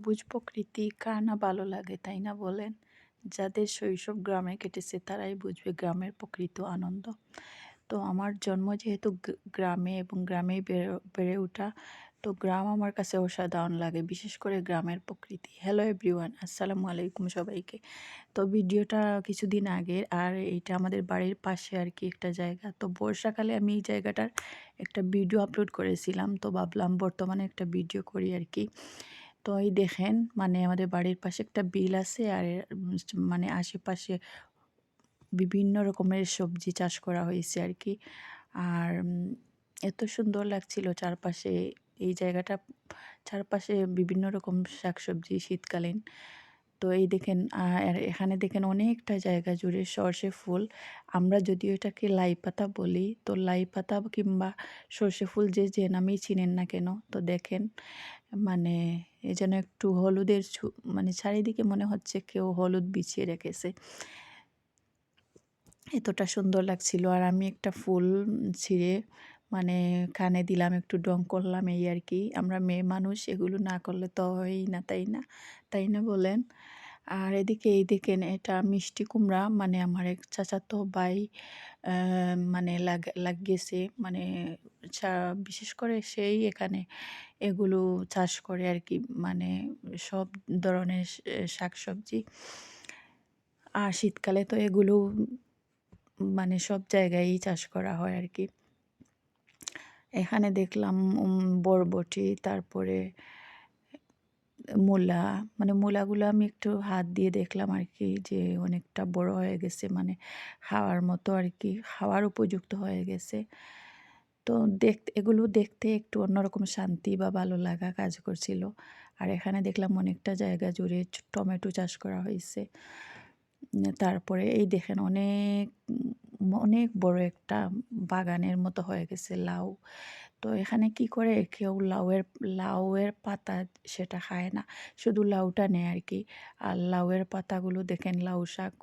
সবুজ প্রকৃতি কার না ভালো লাগে, তাই না বলেন? যাদের শৈশব গ্রামে কেটেছে তারাই বুঝবে গ্রামের প্রকৃত আনন্দ। তো আমার জন্ম যেহেতু গ্রামে এবং গ্রামেই বেড়ে ওঠা, তো গ্রাম আমার কাছে অসাধারণ লাগে, বিশেষ করে গ্রামের প্রকৃতি। হ্যালো এভরিওয়ান, আসসালামু আলাইকুম সবাইকে। তো ভিডিওটা কিছুদিন আগের, আর এইটা আমাদের বাড়ির পাশে আর কি একটা জায়গা। তো বর্ষাকালে আমি এই জায়গাটার একটা ভিডিও আপলোড করেছিলাম, তো ভাবলাম বর্তমানে একটা ভিডিও করি আর কি। তো এই দেখেন, মানে আমাদের বাড়ির পাশে একটা বিল আছে, আর মানে আশেপাশে বিভিন্ন রকমের সবজি চাষ করা হয়েছে আর কি। আর এত সুন্দর লাগছিল চারপাশে, এই জায়গাটা চারপাশে বিভিন্ন রকম শাকসবজি শীতকালীন। তো এই দেখেন, আর এখানে দেখেন অনেকটা জায়গা জুড়ে সর্ষে ফুল। আমরা যদিও এটাকে লাই পাতা বলি, তো লাই পাতা কিংবা সর্ষে ফুল যে যে নামেই চিনেন না কেন, তো দেখেন মানে এ যেন একটু হলুদের মানে চারিদিকে মনে হচ্ছে কেউ হলুদ বিছিয়ে রেখেছে, এতটা সুন্দর লাগছিল। আর আমি একটা ফুল ছিঁড়ে মানে কানে দিলাম, একটু ডং করলাম, এই আর কি। আমরা মেয়ে মানুষ, এগুলো না করলে তো হয়ই না, তাই না? তাই না বলেন? আর এদিকে এই দেখেন, এটা মিষ্টি কুমড়া, মানে আমার এক চাচাতো ভাই মানে লাগিয়েছে, মানে বিশেষ করে সেই এখানে এগুলো চাষ করে আর কি, মানে সব ধরনের শাকসবজি। আর শীতকালে তো এগুলো মানে সব জায়গায়ই চাষ করা হয় আর কি। এখানে দেখলাম বরবটি, তারপরে মূলা, মানে মূলাগুলো আমি একটু হাত দিয়ে দেখলাম আর কি, যে অনেকটা বড় হয়ে গেছে, মানে খাওয়ার মতো আর কি, খাওয়ার উপযুক্ত হয়ে গেছে। তো এগুলো দেখতে একটু অন্যরকম শান্তি বা ভালো লাগা কাজ করছিল। আর এখানে দেখলাম অনেকটা জায়গা জুড়ে টমেটো চাষ করা হয়েছে। তারপরে এই দেখেন অনেক অনেক বড় একটা বাগানের মতো হয়ে গেছে লাউ। তো এখানে কি করে, কেউ লাউয়ের পাতা সেটা খায় না, শুধু লাউটা নেয় আর কি। আর লাউয়ের পাতাগুলো দেখেন, লাউ শাক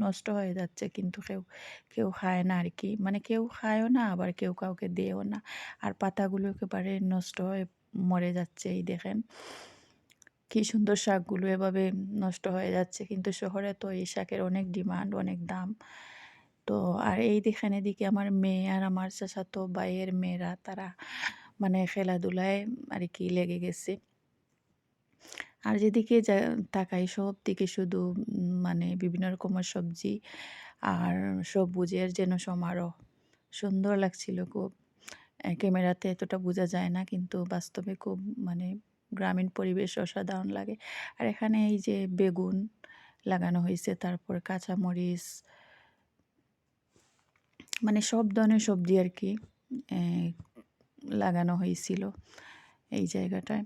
নষ্ট হয়ে যাচ্ছে, কিন্তু কেউ কেউ খায় না আর কি, মানে কেউ খায়ও না, আবার কেউ কাউকে দেয়ও না। আর পাতাগুলো একেবারে নষ্ট হয়ে মরে যাচ্ছে, এই দেখেন কি সুন্দর শাকগুলো এভাবে নষ্ট হয়ে যাচ্ছে। কিন্তু শহরে তো এই শাকের অনেক ডিমান্ড, অনেক দাম। তো আর এই দেখেন, এদিকে আমার মেয়ে আর আমার চাচাতো ভাইয়ের মেয়েরা, তারা মানে খেলাধুলায় আর কি লেগে গেছে। আর যেদিকে তাকাই সব দিকে শুধু মানে বিভিন্ন রকমের সবজি আর সবুজের যেন সমারোহ। সুন্দর লাগছিল খুব। ক্যামেরাতে এতটা বোঝা যায় না, কিন্তু বাস্তবে খুব মানে গ্রামীণ পরিবেশ অসাধারণ লাগে। আর এখানে এই যে বেগুন লাগানো হয়েছে, তারপর কাঁচামরিচ, মানে সব ধরনের সবজি আর কি লাগানো হয়েছিল এই জায়গাটায়।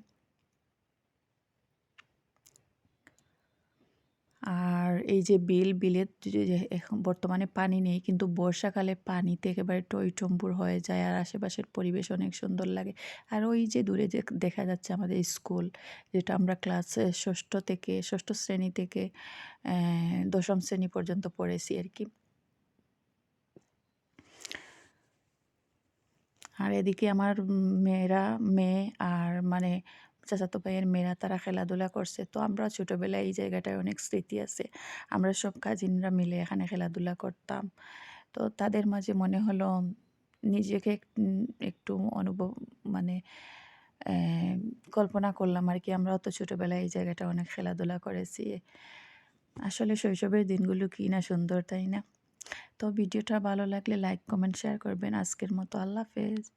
আর এই যে বিলের যে এখন বর্তমানে পানি নেই, কিন্তু বর্ষাকালে পানিতে একেবারে টইটম্বুর হয়ে যায়, আর আশেপাশের পরিবেশ অনেক সুন্দর লাগে। আর ওই যে দূরে যে দেখা যাচ্ছে আমাদের স্কুল, যেটা আমরা ক্লাস ষষ্ঠ শ্রেণী থেকে দশম শ্রেণী পর্যন্ত পড়েছি আর কি। আর এদিকে আমার মেয়ে আর মানে চাচাতো ভাইয়ের মেয়েরা, তারা খেলাধুলা করছে। তো আমরা ছোটোবেলায় এই জায়গাটায় অনেক স্মৃতি আছে, আমরা সব কাজিনরা মিলে এখানে খেলাধুলা করতাম। তো তাদের মাঝে মনে হলো নিজেকে একটু অনুভব মানে কল্পনা করলাম আর কি, আমরা অত ছোটোবেলায় এই জায়গাটা অনেক খেলাধুলা করেছি। আসলে শৈশবের দিনগুলো কি না সুন্দর, তাই না? তো ভিডিওটা ভালো লাগলে লাইক কমেন্ট শেয়ার করবেন। আজকের মতো আল্লাহ হাফেজ।